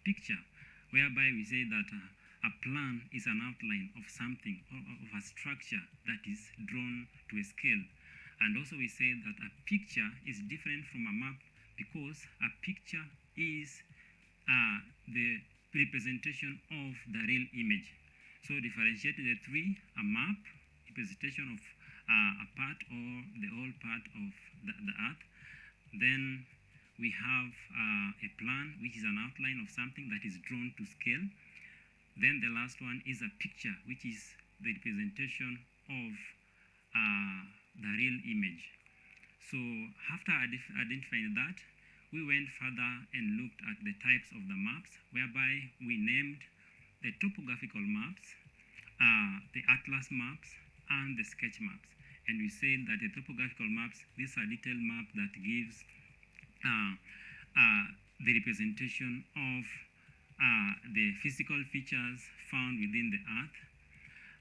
picture, whereby we say that a plan is an outline of something, or of a structure that is drawn to a scale. And also we say that a picture is different from a map because a picture is the representation of the real image. So differentiate the three: a map, representation of a part or the whole part of the earth. Then we have a plan, which is an outline of something that is drawn to scale. Then the last one is a picture, which is the representation of the real image. So after identifying that, we went further and looked at the types of the maps, whereby we named the topographical maps, the atlas maps, and the sketch maps. And we said that the topographical maps, these are detailed maps that gives the representation of the physical features found within the earth.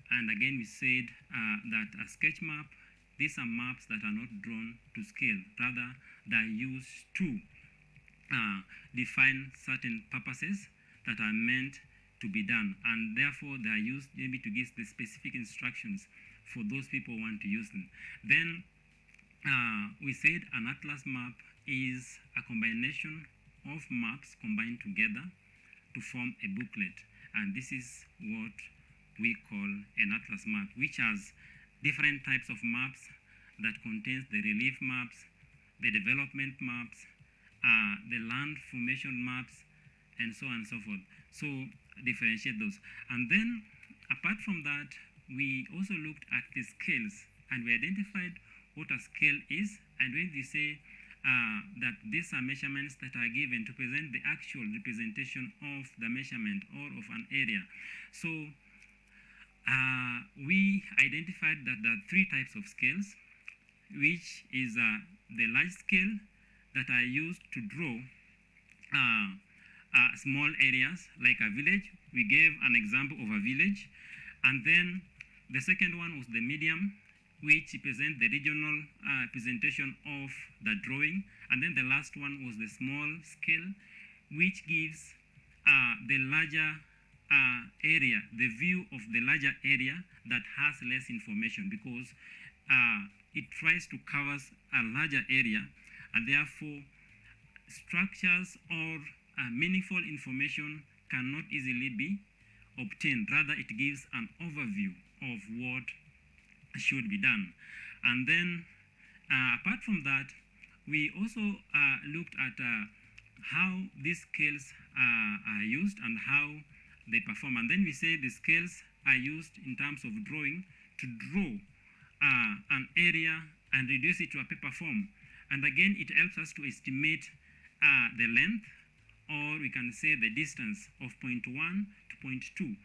And again, we said that a sketch map, these are maps that are not drawn to scale, rather they are used to define certain purposes that are meant to be done, and therefore they are used maybe to give the specific instructions for those people who want to use them. Then we said an atlas map is a combination of maps combined together to form a booklet, and this is what we call an atlas map, which has different types of maps that contains the relief maps, the development maps, the land formation maps, and so on and so forth. So differentiate those. And then apart from that, we also looked at the scales, and we identified what a scale is, and when we say that these are measurements that are given to present the actual representation of the measurement or of an area. So we identified that there are three types of scales, which is the large scale that are used to draw small areas like a village. We gave an example of a village. And then the second one was the medium, which represents the regional presentation of the drawing. And then the last one was the small scale, which gives the larger area, the view of the larger area that has less information, because it tries to cover a larger area, and therefore structures or meaningful information cannot easily be obtained. Rather, it gives an overview of what should be done. And then apart from that, we also looked at how these scales are used and how they perform. And then we say the scales are used in terms of drawing to draw an area and reduce it to a paper form. And again, it helps us to estimate the length, or we can say the distance of point 1 to point 2,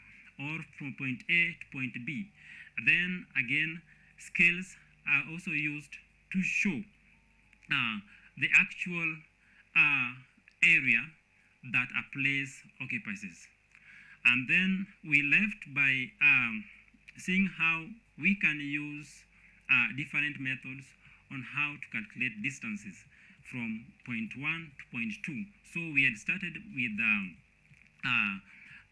or from point A to point B. Then again, scales are also used to show the actual area that a place occupies. And then we left by seeing how we can use different methods on how to calculate distances from point 1 to point 2. So we had started with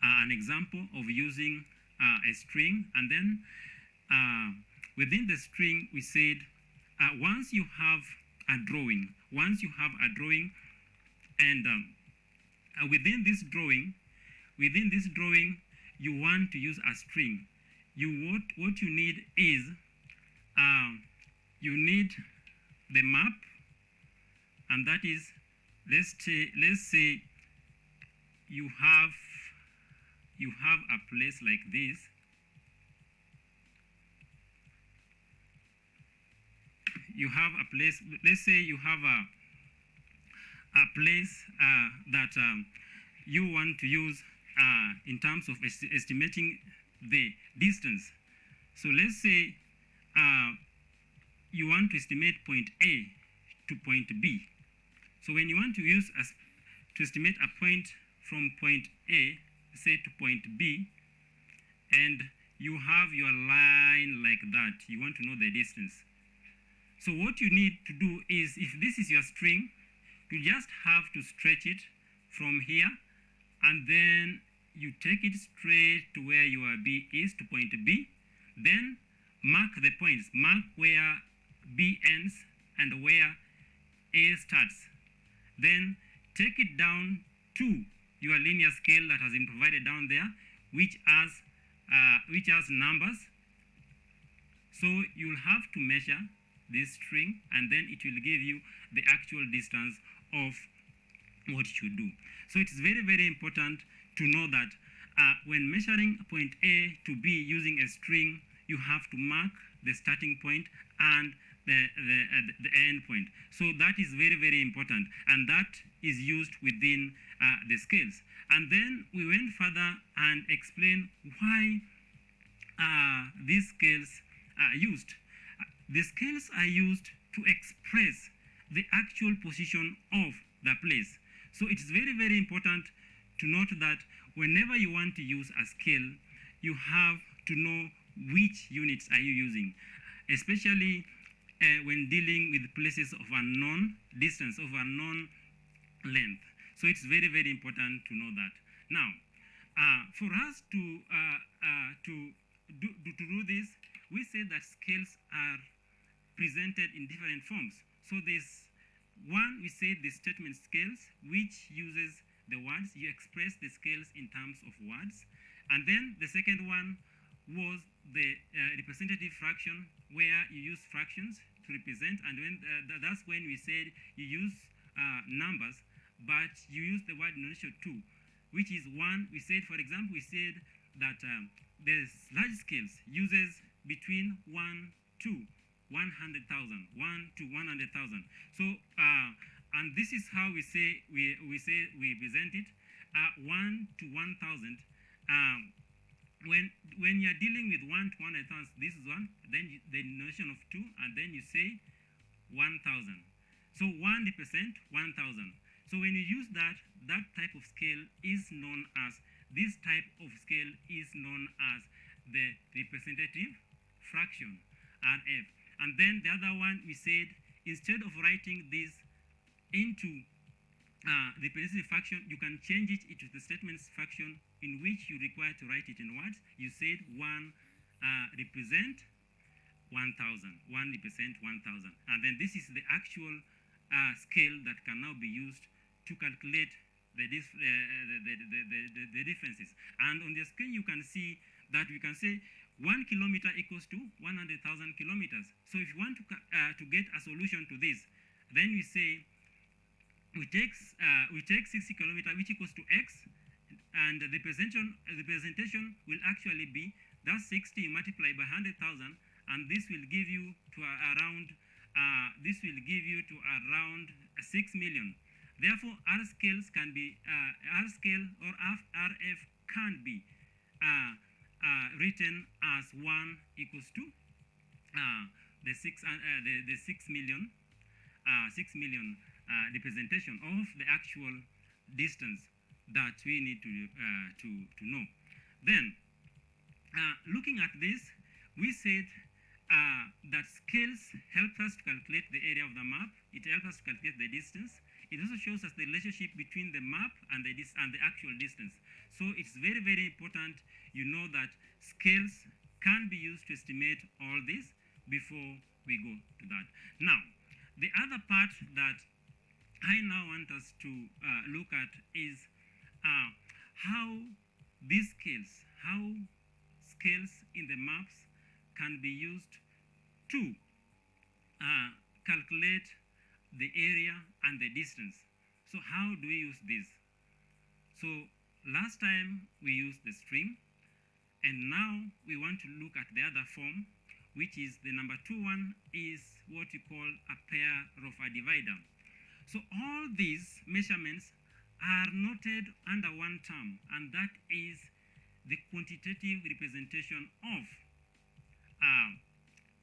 an example of using a string, and then within the string we said once you have a drawing, and within this drawing you want to use a string. What you need is you need the map, and that is, let's say you have a place like this. You have a place, let's say you have a place that you want to use in terms of estimating the distance. So let's say you want to estimate point A to point B. So when you want to use to estimate a point from point A, say to point B, and you have your line like that, you want to know the distance. So what you need to do is, if this is your string, you just have to stretch it from here and then you take it straight to where your B is, to point B. Then mark the points. Mark where B ends and where A starts. Then take it down to your linear scale that has been provided down there, which has numbers. So you'll have to measure this string, and then it will give you the actual distance of what you should do. So it's very, very important to know that when measuring point A to B using a string, you have to mark the starting point and the end point. So that is very, very important, and that is used within the scales. And then we went further and explained why these scales are used. The scales are used to express the actual position of the place. So it's very, very important to note that whenever you want to use a scale, you have to know which units are you using, especially when dealing with places of unknown distance, of unknown length. So it's very, very important to know that. Now, for us to do this, we say that scales are presented in different forms. So there's one, we say the statement scales, which uses the words. You express the scales in terms of words. And then the second one was the representative fraction, where you use fractions to represent. And that's when we said you use numbers, but you use the word denotation too, which is one. We said, for example, we said that the large scales uses between 1 to 100,000, 1 to 100,000. So, and this is how we say we present it, 1 to 1,000. When you're dealing with 1 to 100,000, this is one. Then the notion of 2, and then you say 1,000. So 1 represent 1,000. So when you use that type of scale is known as, this type of scale is known as the representative fraction, RF. And then the other one, we said, instead of writing this into the representative fraction, you can change it into the statements fraction, in which you require to write it in words. You said 1 represent 1,000, 1 represent 1,000. And then this is the actual scale that can now be used to calculate the differences. And on the screen, you can see that we can say 1 kilometer equals to 100,000 kilometers. So if you want to get a solution to this, then we say we take 60 kilometers, which equals to x, and the representation will actually be that 60 multiplied by 100,000, and this will give you to around 6 million. Therefore, R scales can be R scale or RF can be written as 1 equals to the 6 million representation of the actual distance that we need to know. Then, looking at this, we said that scales help us to calculate the area of the map. It helps us to calculate the distance. It also shows us the relationship between the map and the actual distance. So it's very, very important you know that scales can be used to estimate all this before we go to that. Now, the other part that I now want us to look at is how these scales, in the maps can be used to calculate the area and the distance. So how do we use this? So last time we used the string, and now we want to look at the other form, which is the number 2 one, is what we call a pair of a divider. So all these measurements are noted under one term, and that is the quantitative representation of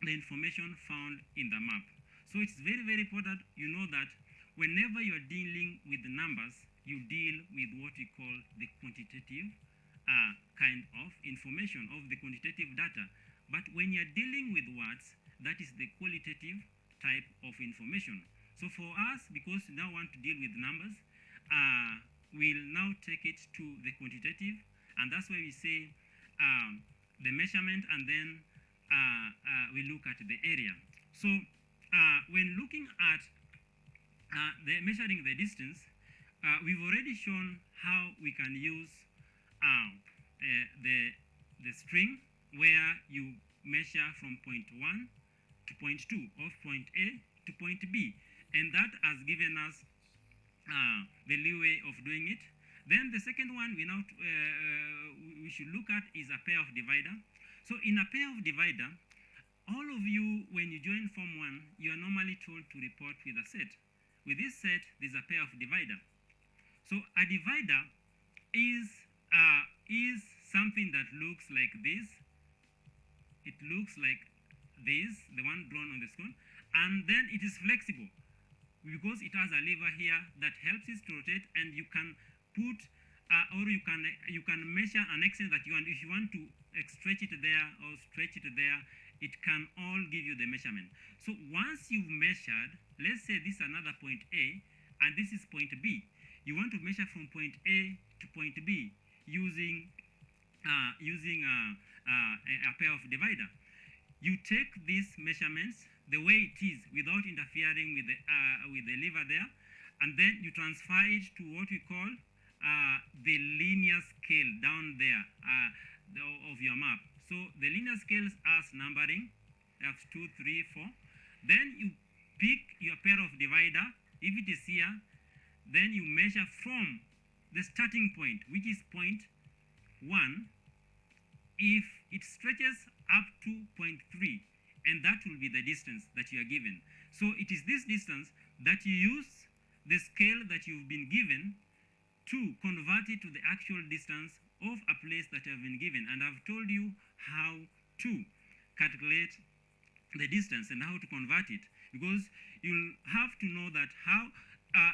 the information found in the map. So it's very, very important you know that whenever you are dealing with the numbers, you deal with what we call the quantitative kind of information, of the quantitative data. But when you're dealing with words, that is the qualitative type of information. So for us, because we now want to deal with numbers, we'll now take it to the quantitative, and that's why we say the measurement, and then we look at the area. So when looking at the measuring the distance, we've already shown how we can use the string where you measure from point 1 to point 2, or point A to point B, and that has given us the leeway of doing it. Then the second one we should look at is a pair of divider. So in a pair of divider, all of you, when you join Form 1, you are normally told to report with a set. With this set, there's a pair of divider. So a divider is something that looks like this. It looks like this, the one drawn on the screen, and then it is flexible because it has a lever here that helps it to rotate, and you can put or you can measure an extent that you want. If you want to stretch it there or stretch it there, it can all give you the measurement. So once you've measured, let's say this is another point A and this is point B. You want to measure from point A to point B using a pair of divider. You take these measurements the way it is without interfering with the lever there, and then you transfer it to what we call the linear scale down there of your map. So the linear scales has numbering, that's 2, 3, 4. Then you pick your pair of divider. If it is here, then you measure from the starting point, which is point 1, if it stretches up to point 3, and that will be the distance that you are given. So it is this distance that you use the scale that you've been given to convert it to the actual distance of a place that you have been given. And I've told you how to calculate the distance and how to convert it, because you'll have to know that how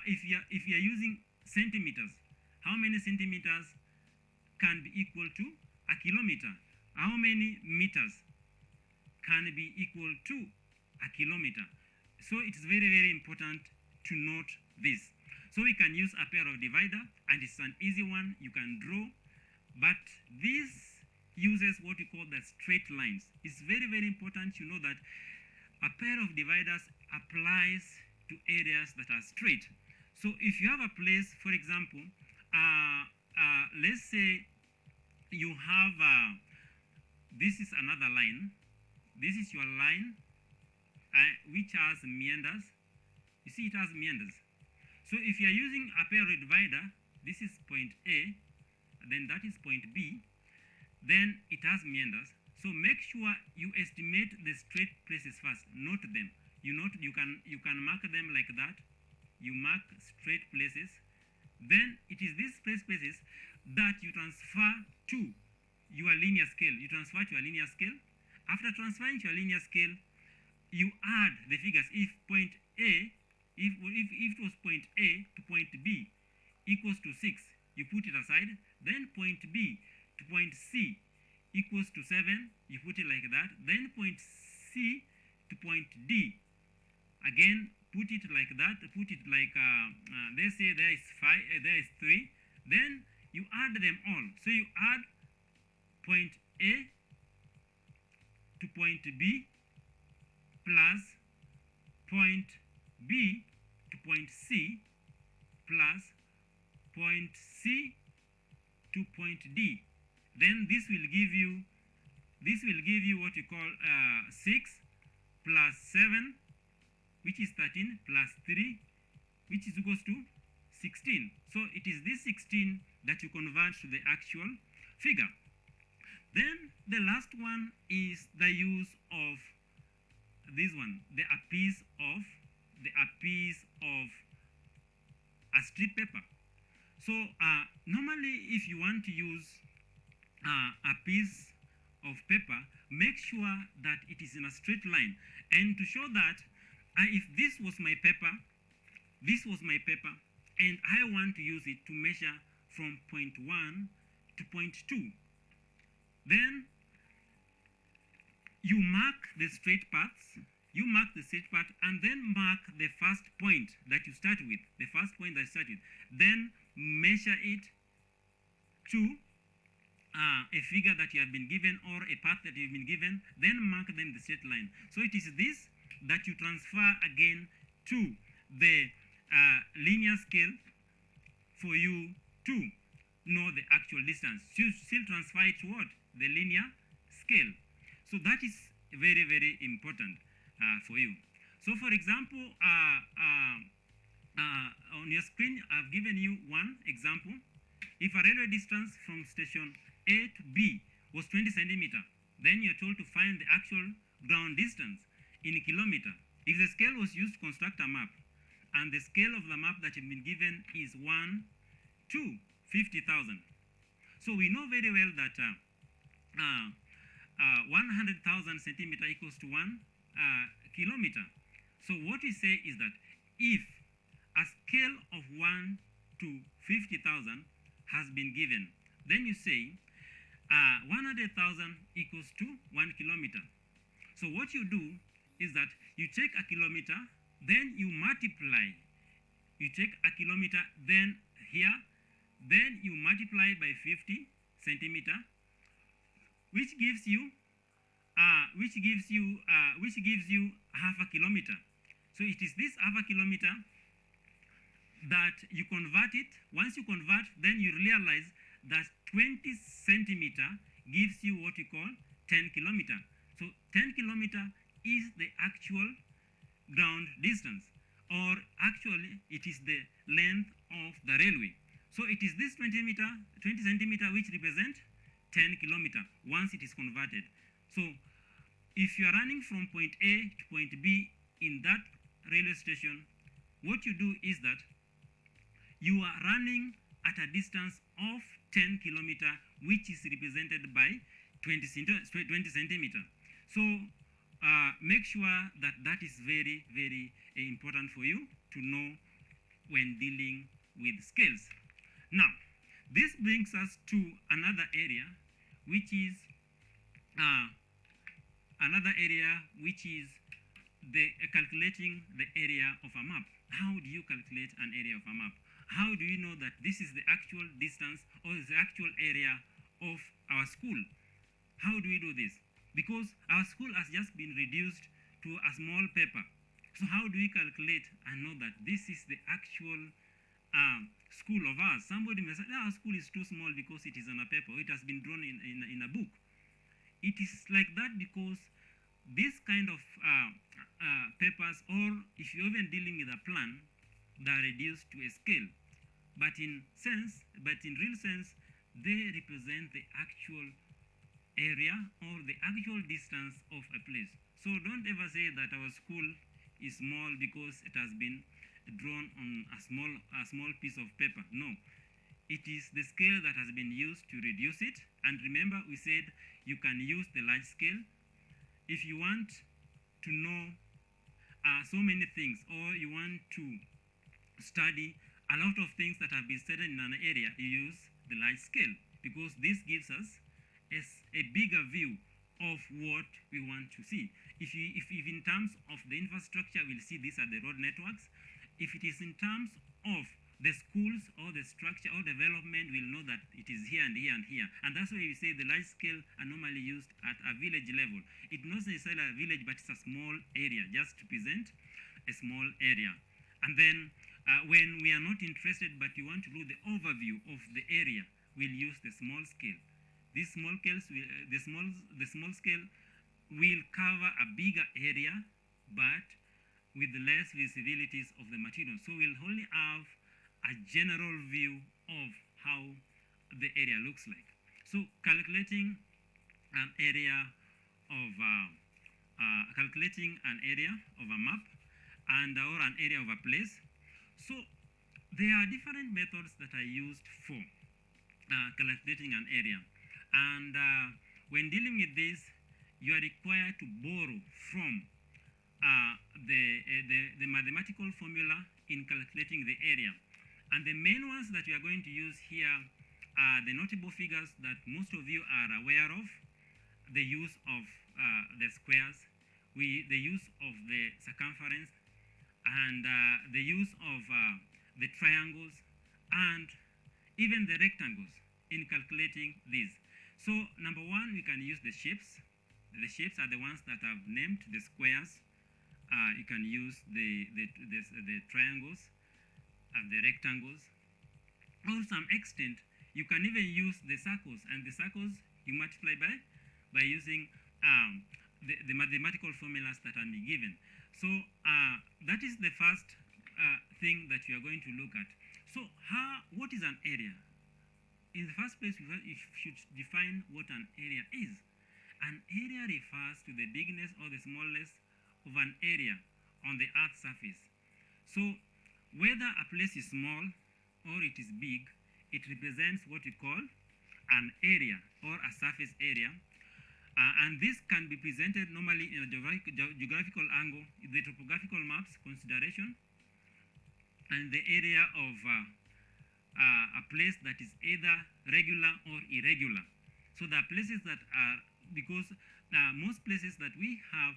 if you're using centimeters, how many centimeters can be equal to a kilometer? How many meters can be equal to a kilometer? So it's very, very important to note this. So we can use a pair of divider, and it's an easy one you can draw, but this uses what we call the straight lines. It's very, very important to know that a pair of dividers applies to areas that are straight. So if you have a place, for example, let's say you have, this is another line. This is your line, which has meanders. You see it has meanders. So if you are using a pair of divider, this is point A, then that is point B, then it has meanders. So make sure you estimate the straight places first, note them. You can mark them like that. You mark straight places. Then it is these straight places that you transfer to your linear scale. You transfer to your linear scale. After transferring to your linear scale, you add the figures. If point A, if it was point A to point B equals to 6, you put it aside. Then point B to point C equals to 7, you put it like that. Then point C to point D, again put it like that. Put it like they say there is 5, there is 3. Then you add them all. So you add point A to point B plus point B to point C plus point C to point D. Then this will give you what you call 6 plus 7, which is 13, plus 3, which is equals to 16. So it is this 16 that you convert to the actual figure. Then the last one is the use of this one, the a piece of a strip paper. So normally if you want to use a piece of paper, make sure that it is in a straight line. And to show that if this was my paper, and I want to use it to measure from point 1 to point 2, then you mark the straight paths, and then mark the first point that you start with, then measure it to a figure that you have been given or a path that you've been given, then mark them the straight line. So it is this that you transfer again to the linear scale for you to know the actual distance. You still transfer it to what? The linear scale. So that is very, very important for you. So for example, on your screen, I've given you one example. If a railway distance from station A to B was 20 centimeter, then you're told to find the actual ground distance in a kilometer. If the scale was used to construct a map, and the scale of the map that you've been given is 1 to 50,000. So we know very well that 100,000 centimeter equals to 1 kilometer. So what we say is that if a scale of 1 to 50,000 has been given, then you say 100,000 equals to 1 kilometer. So what you do is that you take a kilometer, then you multiply. You take a kilometer, then here, then you multiply by 50 centimeter, which gives you half a kilometer. So it is this half a kilometer that you convert it. Once you convert, then you realize that 20 centimeter gives you what you call 10 kilometer. So 10 kilometer is the actual ground distance, or actually it is the length of the railway. So it is this 20 centimeter which represent 10 kilometer once it is converted. So if you are running from point A to point B in that railway station, what you do is that you are running at a distance of 10 kilometer, which is represented by 20 centimeter. So make sure that that is very, very important for you to know when dealing with scales. Now, this brings us to another area, which is the calculating the area of a map. How do you calculate an area of a map? How do you know that this is the actual distance or the actual area of our school? How do we do this? Because our school has just been reduced to a small paper. So how do we calculate and know that this is the actual school of ours? Somebody may say, our school is too small because it is on a paper, it has been drawn in a book. It is like that because this kind of papers, or if you're even dealing with a plan, they are reduced to a scale. But in real sense, they represent the actual area or the actual distance of a place. So don't ever say that our school is small because it has been drawn on a small piece of paper. No, it is the scale that has been used to reduce it. And remember, we said you can use the large scale if you want to know so many things, or you want to study a lot of things that have been studied in an area. You use the large scale because this gives us a bigger view of what we want to see. If in terms of the infrastructure, we'll see these are the road networks. If it is in terms of the schools or the structure or development, we'll know that it is here and here and here. And that's why we say the large scale are normally used at a village level. It's not necessarily a village, but it's a small area, just to present a small area. And then when we are not interested, but we want to do the overview of the area, we'll use the small scale. The small scale will cover a bigger area, but with less visibilities of the material. So we'll only have a general view of how the area looks like. So calculating an area of a map or an area of a place. So there are different methods that are used for calculating an area. And when dealing with this, you are required to borrow from the mathematical formula in calculating the area. And the main ones that we are going to use here are the notable figures that most of you are aware of: the use of the squares, the use of the circumference, and the use of the triangles, and even the rectangles in calculating these. So number one, we can use the shapes. The shapes are the ones that I've named, the squares. You can use the triangles and the rectangles. Or to some extent, you can even use the circles, and the circles you multiply by using the mathematical formulas that are given. So that is the first thing that we are going to look at. So what is an area? In the first place, we should define what an area is. An area refers to the bigness or the smallness of an area on the Earth's surface. So whether a place is small or it is big, it represents what we call an area or a surface area. And this can be presented normally in a geographical angle, the topographical maps consideration, and the area of a place that is either regular or irregular. So there are places that are, because most places that we have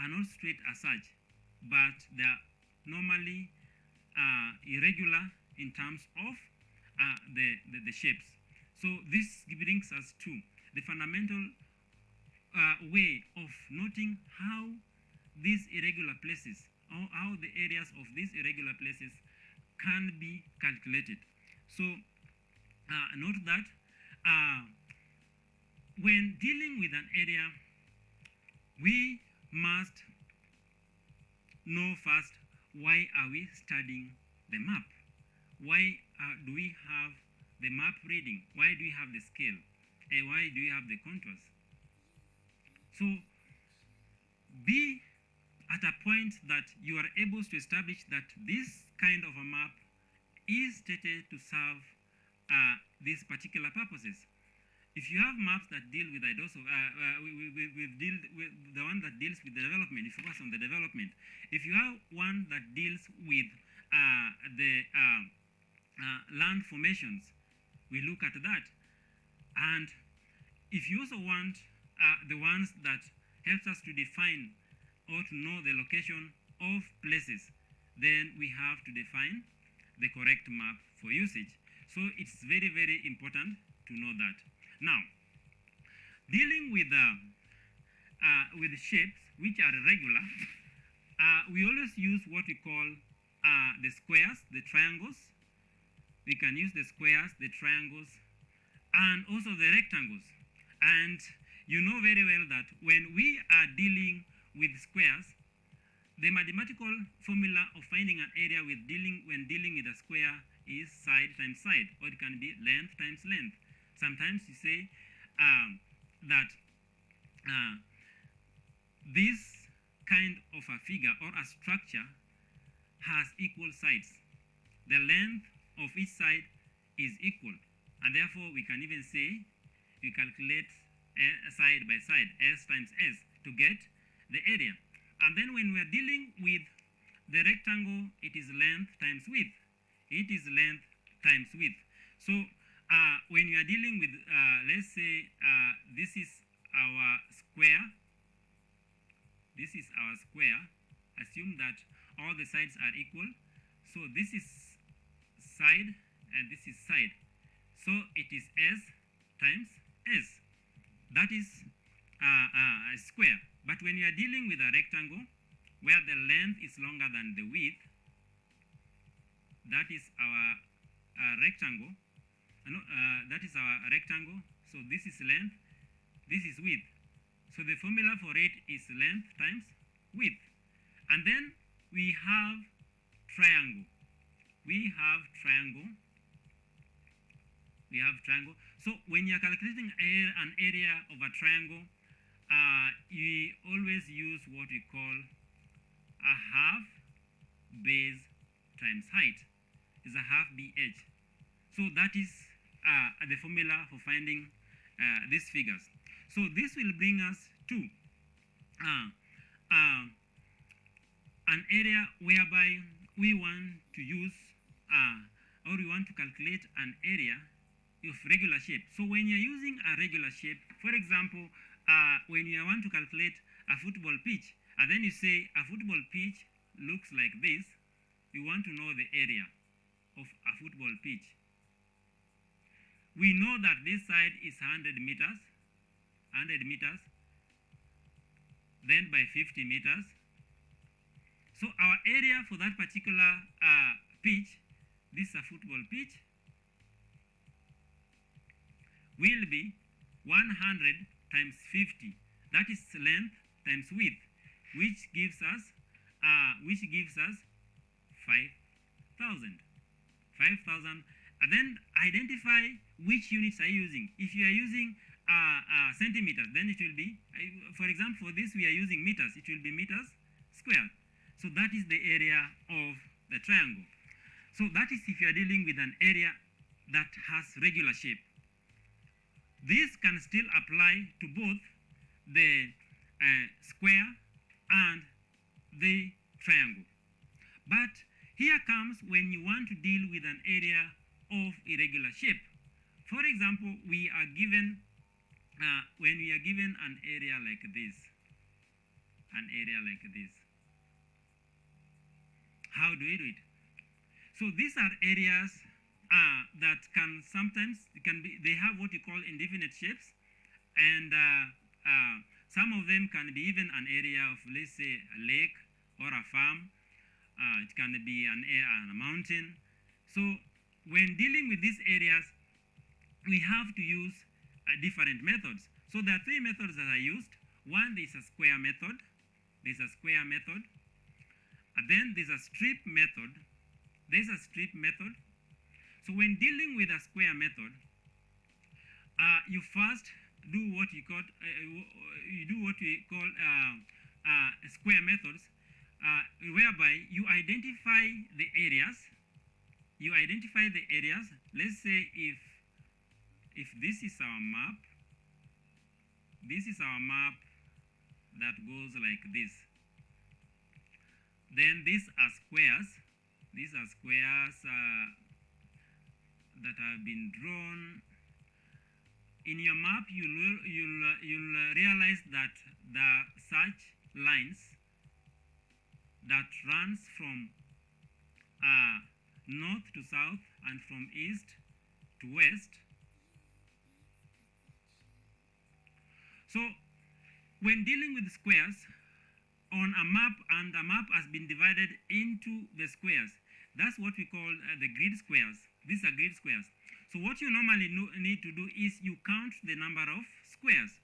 are not straight as such, but they are normally irregular in terms of the shapes. So this brings us to the fundamental way of noting how these irregular places, or how the areas of these irregular places can be calculated. So note that when dealing with an area, we must know first, why are we studying the map? Why do we have the map reading? Why do we have the scale? And why do we have the contours? So be at a point that you are able to establish that this kind of a map is stated to serve these particular purposes. If you have maps that deal with the one that deals with the development, you focus on the development. If you have one that deals with the land formations, we look at that. And if you also want the ones that helps us to define or to know the location of places, then we have to define the correct map for usage. So it's very, very important to know that. Now, dealing with shapes which are irregular, we always use what we call the squares, the triangles. We can use the squares, the triangles, and also the rectangles. And you know very well that when we are dealing with squares, the mathematical formula of finding an area when dealing with a square is side times side, or it can be length times length. Sometimes you say that this kind of a figure or a structure has equal sides. The length of each side is equal, and therefore we can even say we calculate side by side, S times S, to get the area. And then when we are dealing with the rectangle, it is length times width. It is length times width. So when you are dealing with, let's say, this is our square. This is our square. Assume that all the sides are equal. So this is side and this is side. So it is S times S. That is a square. But when you are dealing with a rectangle, where the length is longer than the width, that is our rectangle. That is our rectangle. So this is length, this is width. So the formula for it is length times width. And then we have triangle. We have triangle. We have triangle. So when you are calculating an area of a triangle, we always use what we call a half base times height. Is a half BH. So that is the formula for finding these figures. So this will bring us to an area whereby we want to use or we want to calculate an area of regular shape. So when you're using a regular shape, for example, when you want to calculate a football pitch, and then you say a football pitch looks like this, you want to know the area of a football pitch. we know that this side is 100 meters, then by 50 meters. So our area for that particular pitch, this is a football pitch, will be 100 times 50. That is length times width, which gives us 5,000. 5,000. And then identify which units are you using. If you are using centimeters, then it will be, for example, for this we are using meters. It will be meters squared. So that is the area of the triangle. So that is if you are dealing with an area that has regular shape. This can still apply to both the square and the triangle. But here comes when you want to deal with an area of irregular shape. For example, we are given when we are given an area like this, how do we do it? So these are areas that can sometimes they have what you call indefinite shapes, and some of them can be even an area of, let's say, a lake or a farm. It can be a mountain. So when dealing with these areas, we have to use different methods. So there are three methods that are used. One is a square method. And then there's a strip method. So when dealing with a square method, you first do what we call square methods, whereby you identify the areas. Let's say if this is our map, that goes like this. Then these are squares. That have been drawn. In your map, you'll realize that there are such lines that runs from north to south and from east to west. So when dealing with squares on a map, and a map has been divided into the squares, that's what we call the grid squares. These are grid squares. So what you normally need to do is you count the number of squares.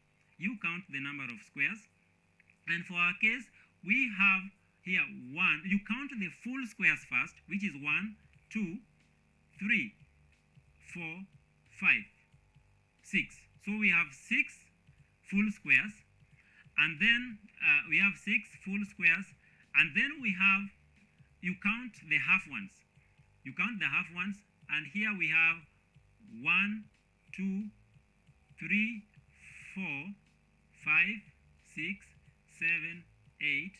And for our case, we have here 1. You count the full squares first, which is 1, 2, 3, 4, 5, 6. So we have 6 full squares, and then we have 6 full squares, and then you count the half ones. And here we have 1, 2, 3, 4, 5, 6, 7, 8,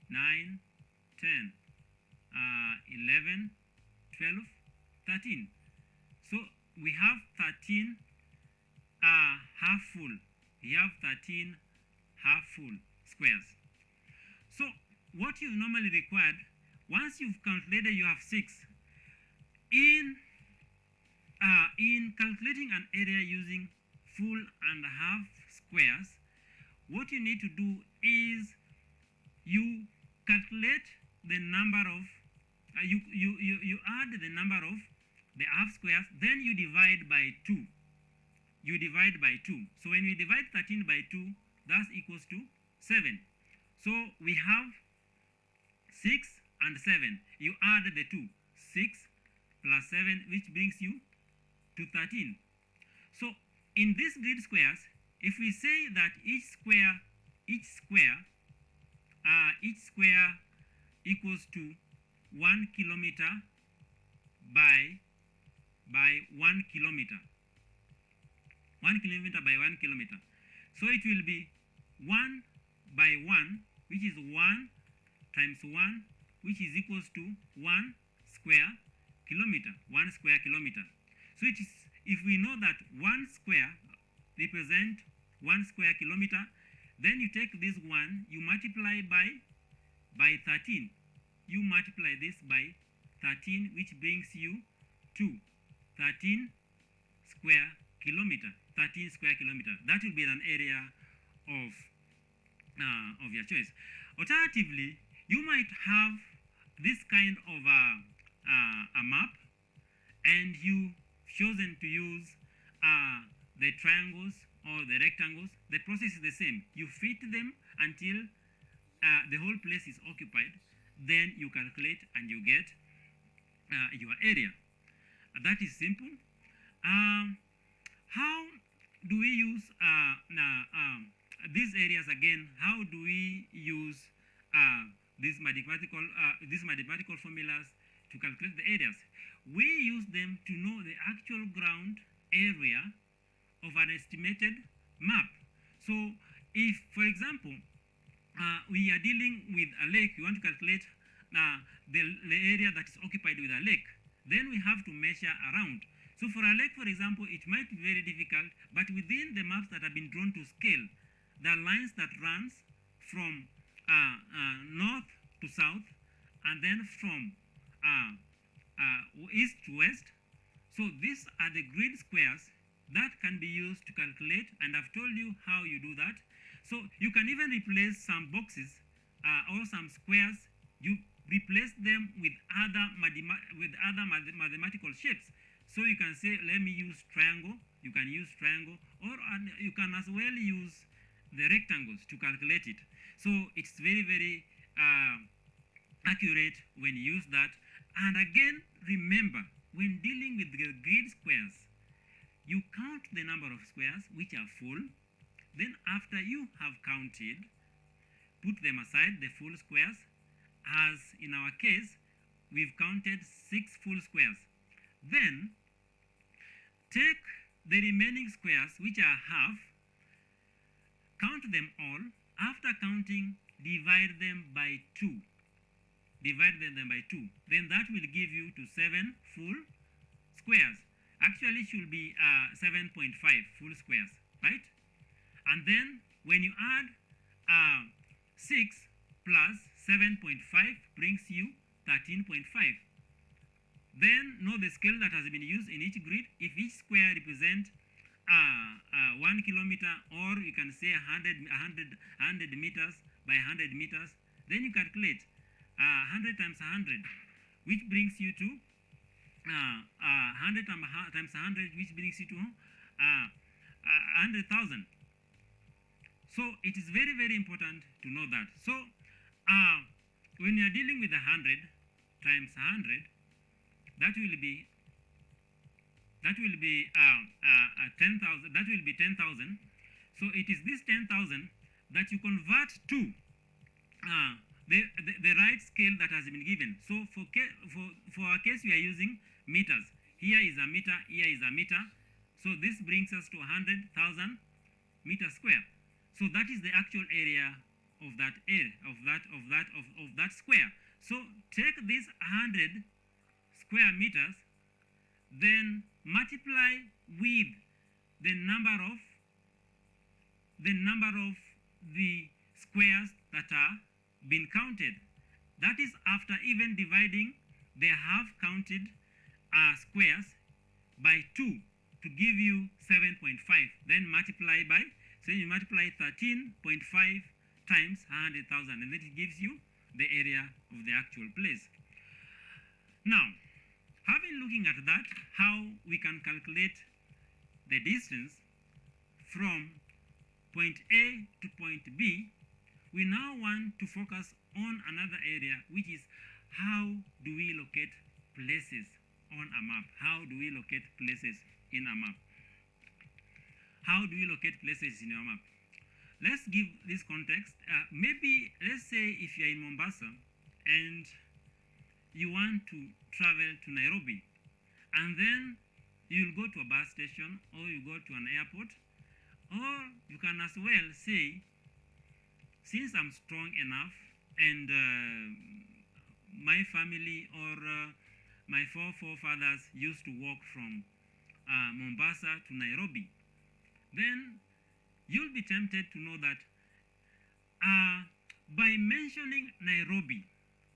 9, 10, 11, 12, 13. So we have 13 half full. Squares. So what you normally required, once you've calculated you have 6, in calculating an area using full and half squares, what you need to do is you calculate the number of you add the number of the half squares, then you divide by 2. So when we divide 13 by 2, that equals to 7. So we have 6 and 7. You add the 2. 6 plus 7, which brings you to 13. So in these grid squares, if we say that each square equals to 1 kilometer by 1 kilometer. 1 kilometer by 1 kilometer. So it will be 1 by 1, which is 1 times 1, which is equals to 1 square kilometer. So it is, if we know that 1 square represents 1 square kilometer, then you take this 1, you multiply by 13. You multiply this by 13, which brings you to 13 square kilometer, 13 square kilometer. That will be an area of your choice. Alternatively, you might have this kind of a map, and you've chosen to use the triangles or the rectangles. The process is the same. You fit them until the whole place is occupied. Then you calculate and you get your area. That is simple. How do we use these areas again? How do we use these mathematical formulas to calculate the areas? We use them to know the actual ground area of an estimated map. So if, for example, we are dealing with a lake, we want to calculate the area that is occupied with a lake, then we have to measure around. So for a lake, for example, it might be very difficult, but within the maps that have been drawn to scale, there are lines that runs from north to south, and then from east to west. So these are the grid squares that can be used to calculate, and I've told you how you do that. So you can even replace some boxes or some squares. You replace them with other mathematical shapes. So you can say, let me use triangle. You can use triangle, or you can as well use the rectangles to calculate it. So it's very, very accurate when you use that. And again, remember, when dealing with the grid squares, you count the number of squares which are full. Then after you have counted, put them aside, the full squares. As in our case, we've counted 6 full squares. Then take the remaining squares, which are half, count them all. After counting, divide them by 2. Divide them by 2. Then that will give you to 7 full squares. Actually, it should be 7.5 full squares, right? And then when you add 6 plus 7.5 brings you 13.5. Then know the scale that has been used in each grid. If each square represents 1 kilometer, or you can say 100 meters by 100 meters, then you calculate 100 times 100, which brings you to 100 times 100, which brings you to 100,000. So it is very, very important to know that. So when you are dealing with 100 times 100, that will be 10,000. That will be 10,000. So it is this 10,000 that you convert to the right scale that has been given. So for our case, we are using meters. Here is a meter. Here is a meter. So this brings us to 100,000 meters square. So that is the actual area of that square. So take this 100 square meters, then multiply with the number of the squares that are been counted. That is after even dividing the half counted squares by 2 to give you 7.5. Then multiply by, so you multiply 13.5 times 100,000, and then it gives you the area of the actual place. Now, having looking at that, how we can calculate the distance from point A to point B, we now want to focus on another area, which is how do we locate places on a map? How do we locate places in a map? How do we locate places in your map? Let's give this context. Maybe, let's say if you're in Mombasa and you want to travel to Nairobi, and then you'll go to a bus station, or you go to an airport, or you can as well say, since I'm strong enough and my family or my forefathers used to walk from Mombasa to Nairobi, then you'll be tempted to know that by mentioning Nairobi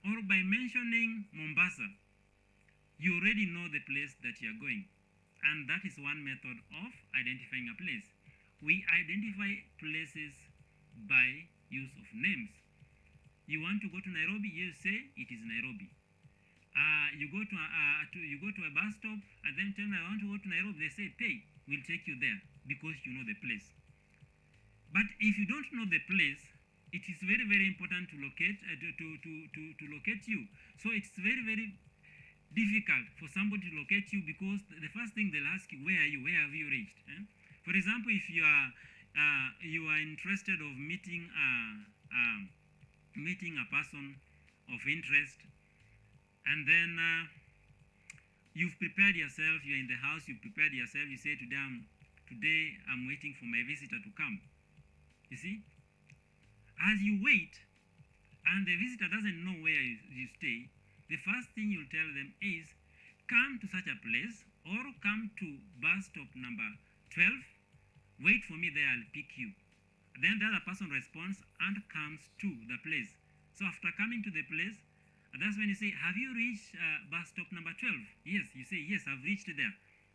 or by mentioning Mombasa, you already know the place that you're going. and that is one method of identifying a place. We identify places by use of names. You want to go to Nairobi, you say it is Nairobi. You go to a bus stop and then tell me I want to go to Nairobi. They say pay, we'll take you there because you know the place. But if you don't know the place, it is very, very important to locate to locate you. So it's very, very difficult for somebody to locate you because the first thing they'll ask you, where are you? Where have you reached? For example, if you are interested of meeting a person of interest, and then you've prepared yourself, you're in the house, you've prepared yourself, you say to them, today I'm waiting for my visitor to come. You see? As you wait, and the visitor doesn't know where you stay, the first thing you'll tell them is, come to such a place, or come to bus stop number 12, wait for me there, I'll pick you. Then the other person responds and comes to the place. So after coming to the place, that's when you say, have you reached bus stop number 12? Yes, you say, yes, I've reached there.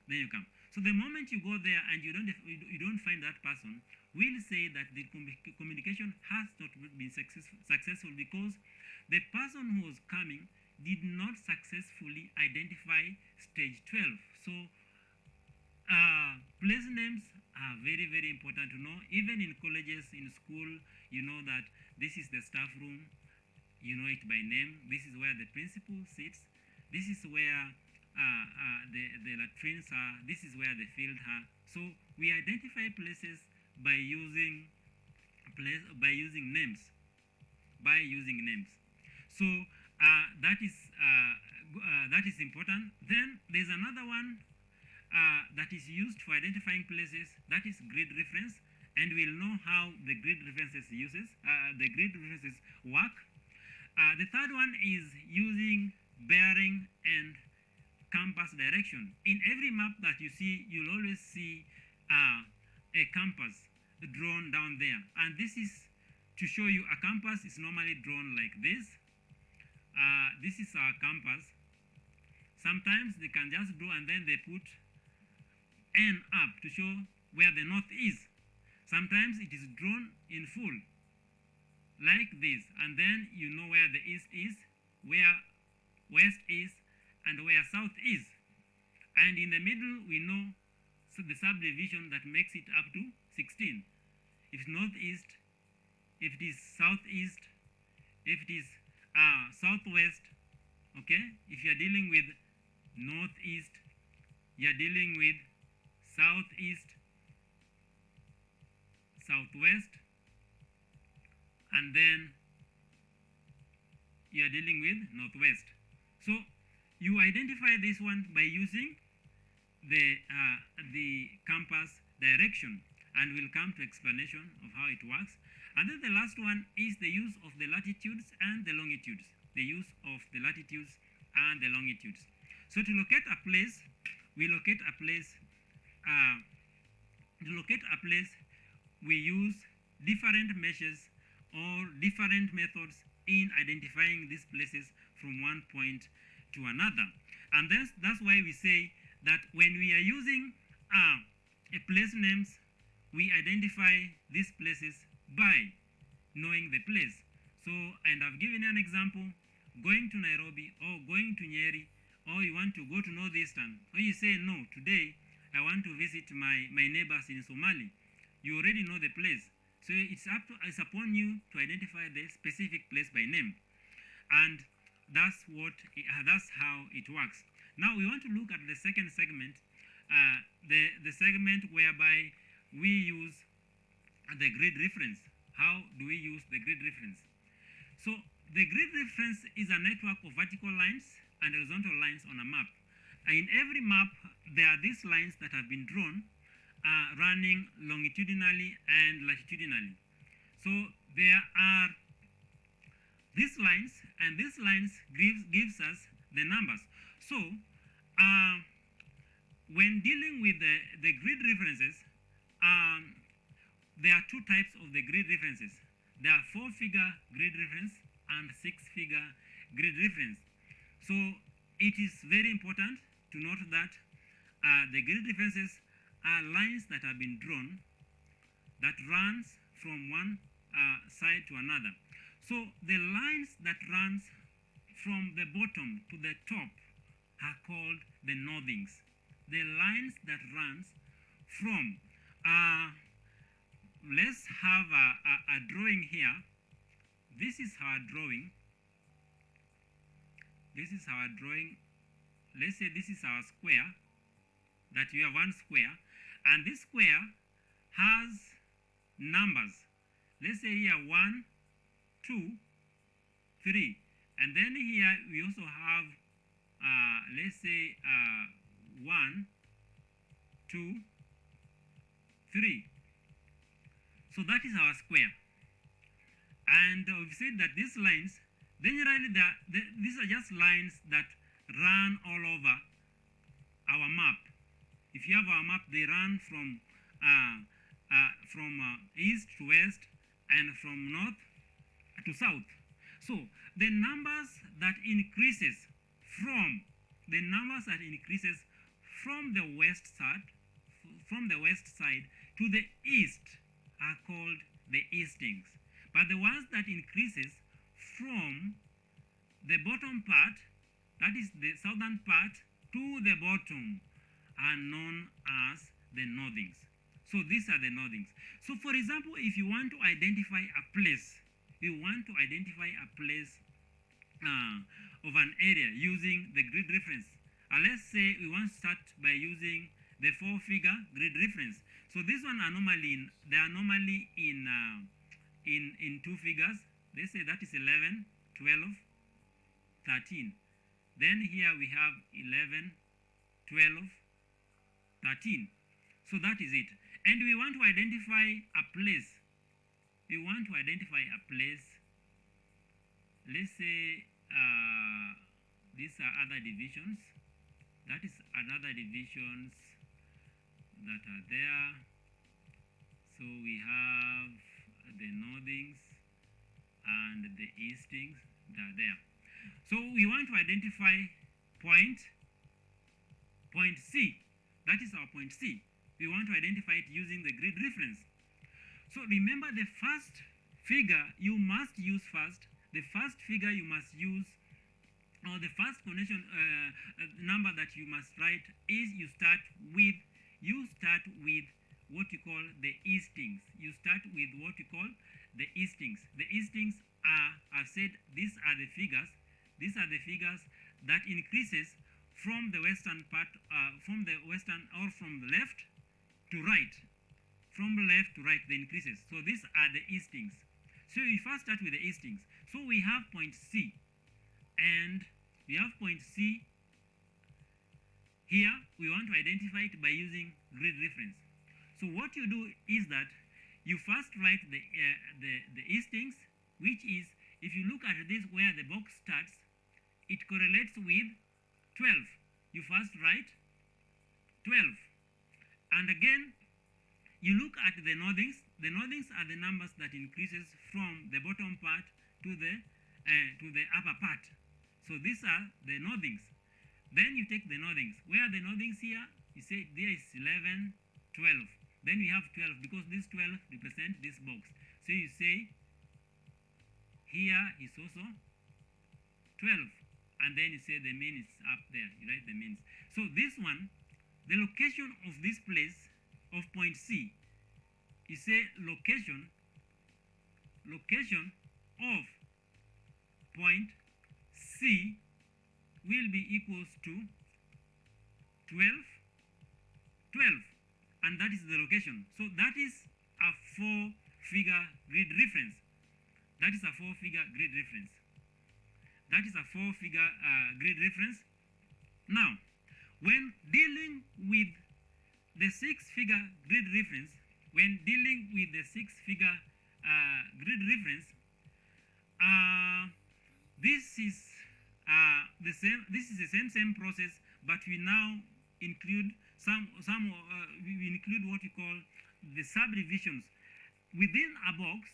Then you come. So the moment you go there and you don't find that person, we'll say that the communication has not been successful because the person who was coming did not successfully identify stage 12. So place names are very, very important to know. Even in colleges, in school, you know that this is the staff room. You know it by name. This is where the principal sits. This is where the latrines are. This is where the field are. So we identify places by using names. So that is important. Then there's another one that is used for identifying places. That is grid reference, and we'll know how the grid references work. The third one is using bearing and compass direction. In every map that you see, you'll always see a compass drawn down there. And this is to show you a compass is normally drawn like this. This is our compass. Sometimes they can just draw and then they put N up to show where the north is. Sometimes it is drawn in full, like this, and then you know where the east is, where west is, and where south is. And in the middle, we know the subdivision that makes it up to 16. If it's northeast, if it is southeast, if it is southwest, okay? If you're dealing with northeast, you're dealing with southeast, southwest, and then you are dealing with northwest. So you identify this one by using the compass direction, and we'll come to explanation of how it works. And then the last one is the use of the latitudes and the longitudes. The use of the latitudes and the longitudes. So to locate a place, we use different measures or different methods in identifying these places from one point to another. And that's why we say that when we are using a place names, we identify these places by knowing the place. So, and I've given you an example, going to Nairobi or going to Nyeri, or you want to go to Northeastern, or you say, no, today I want to visit my neighbors in Somali. You already know the place. So it's upon you to identify the specific place by name. And that's how it works. Now we want to look at the second segment, the segment whereby we use the grid reference. How do we use the grid reference? So the grid reference is a network of vertical lines and horizontal lines on a map. In every map, there are these lines that have been drawn running longitudinally and latitudinally. So there are these lines, and these lines gives us the numbers. So when dealing with the grid references, there are two types of the grid references. There are 4-figure grid reference and 6-figure grid reference. So it is very important to note that the grid references are lines that have been drawn that runs from one side to another. So the lines that runs from the bottom to the top are called the northings. The lines that runs from, let's have a drawing here. This is our drawing. This is our drawing. Let's say this is our square, that we have one square, and this square has numbers. Let's say here 1, 2, 3, and then here we also have let's say 1, 2, 3. So that is our square. And we've said that these lines, generally these are just lines that run all over our map. If you have our map, they run from east to west and from north to south. So the numbers that increases from the west side to the east are called the eastings. But the ones that increases from the bottom part, that is the southern part, to the bottom are known as the northings. So these are the northings. So for example, if you want to identify a place, of an area using the grid reference. Let's say we want to start by using the 4-figure grid reference. So this one are normally in 2 figures. Let's say that is 11, 12, 13. Then here we have 11, 12, 13. So that is it. And we want to identify a place. Let's say these are other divisions. That is another divisions that are there. So we have the northings and the eastings that are there. So we want to identify point C. That is our point C. We want to identify it using the grid reference. So remember, the first figure you must use first. The first figure you must use, or the first connection number that you must write is you start with what you call the eastings. The eastings are, I've said, these are the figures that increases from the western part, from the left to right. From left to right, the increases. So these are the eastings. So we first start with the eastings. So we have point C, and we have point C here. We want to identify it by using grid reference. So what you do is that you first write the eastings, which is, if you look at this where the box starts, it correlates with 12. You first write 12, and again you look at the northings. The northings are the numbers that increases from the bottom part to the upper part. So these are the northings. Then you take the northings. Where are the northings here? You say there is 11, 12. Then we have 12 because this 12 represents this box. So you say here is also 12. And then you say the mean is up there. You write the means. So this one, the location of this place of point C, you say location of point C will be equals to 12, 12, and that is the location. So that is a 4-figure grid reference. That is a 4-figure grid reference. Now, when dealing with the 6-figure grid reference, this is the same process, but we now include we include what we call the subdivisions within a box.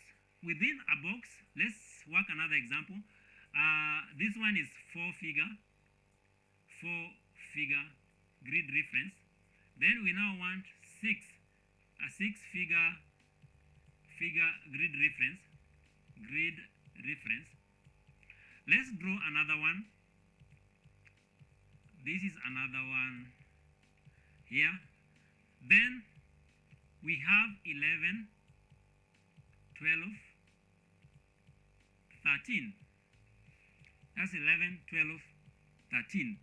Let's work another example. This one is 4-figure grid reference. Then we now want a six-figure grid reference. Let's draw another one. This is another one here. Then we have 11, 12, 13. That's 11, 12, 13.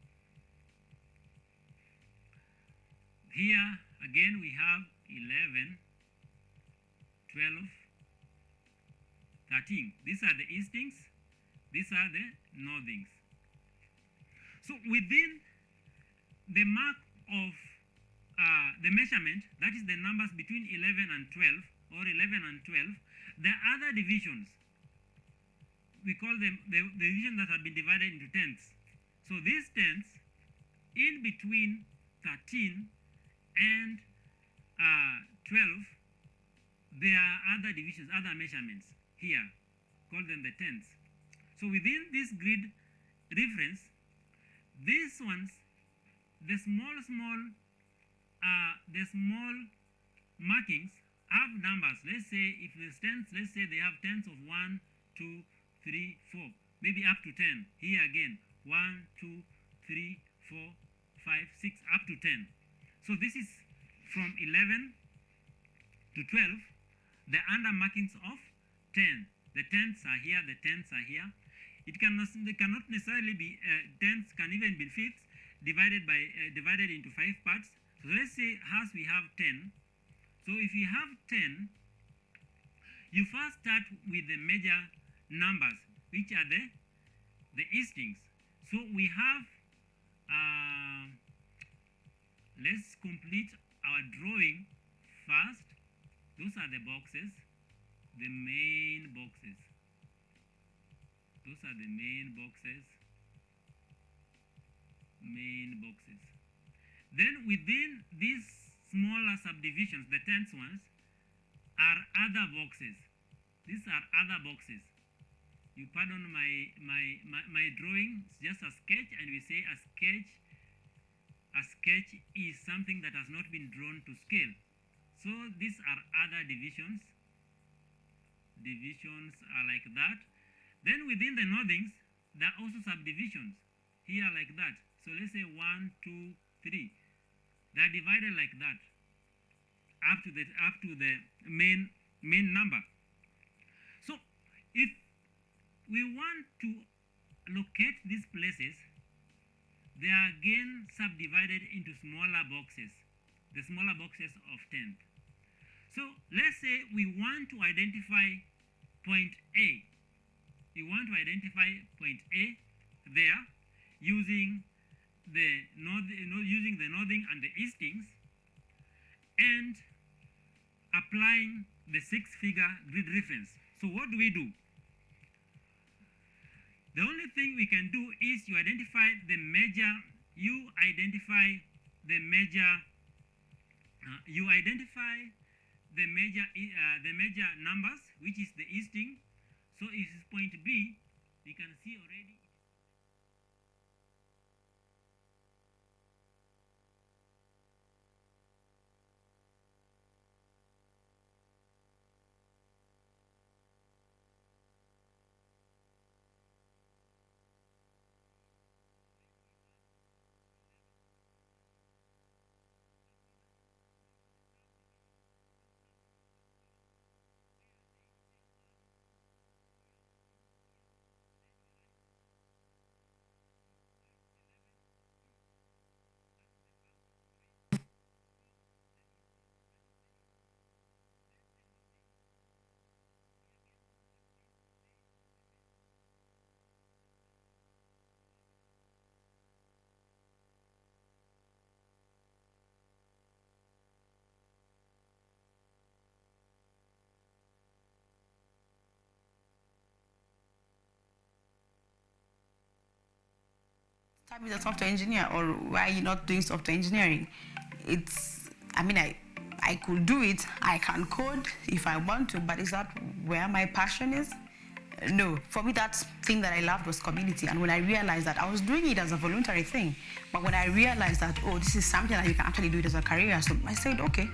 Here again we have 11, 12, 13. These are the eastings, these are the northings. So within the mark of the measurement, that is the numbers between 11 and 12, or 11 and 12, there are other divisions. We call them the divisions that have been divided into tenths. So these tenths, in between 13 and 12, there are other divisions, other measurements here. Call them the tenths. So within this grid reference, these ones, the small markings have numbers. Let's say if the tenths, let's say they have tenths of 1, 2, 3, 4, maybe up to 10. Here again, 1, 2, 3, 4, 5, 6, up to 10. So this is from 11 to 12, the under markings of 10. The tenths are here, the tenths are here. They cannot necessarily be tenths, can even be fifths, divided into 5 parts. So let's say as we have 10. So if you have 10, you first start with the major numbers, which are the eastings. So we have, let's complete our drawing first. Those are the boxes, the main boxes. Those are the main boxes. Then within these smaller subdivisions, the tenth ones, are other boxes. These are other boxes. You pardon my drawing, it's just a sketch, and we say a sketch is something that has not been drawn to scale. So these are other divisions. Divisions are like that. Then within the northings, there are also subdivisions here like that. So let's say 1, 2, 3. They are divided like that up to the main number. So if we want to locate these places, they are again subdivided into smaller boxes, the smaller boxes of 10. So let's say we want to identify point A. We want to identify point A there using the northing and the eastings, and applying the six-figure grid reference. So what do? The only thing we can do is you identify the major numbers, which is the easting. So if it's point B, we can see already. Start with a software engineer, or why are you not doing software engineering? I could do it. I can code if I want to, but is that where my passion is? No, for me, that thing that I loved was community. And when I realized that, I was doing it as a voluntary thing. But when I realized that, oh, this is something that you can actually do it as a career, so I said, okay,